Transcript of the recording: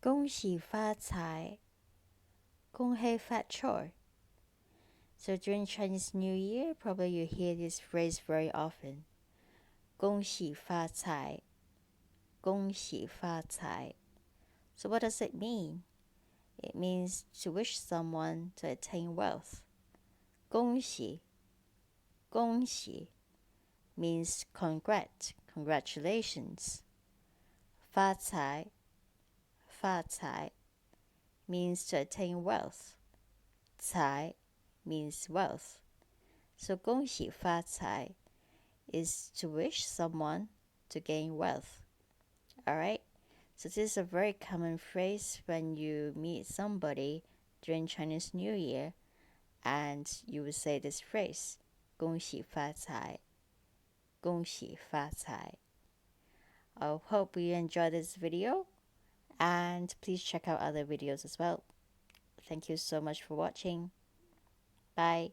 恭喜发财, 恭喜发财. So during Chinese New Year, probably you hear this phrase very often. 恭喜发财, 恭喜发财. So what does it mean? It means to wish someone to attain wealth. 恭喜, 恭喜 means congratulations. 发财, 发财 means to attain wealth. 财 means wealth. So 恭喜发财 is to wish someone to gain wealth. Alright? So this is a very common phrase when you meet somebody during Chinese New Year, and you will say this phrase, 恭喜发财, 恭喜发财. I hope you enjoyed this video, and please check out other videos as well. Thank you so much for watching. Bye.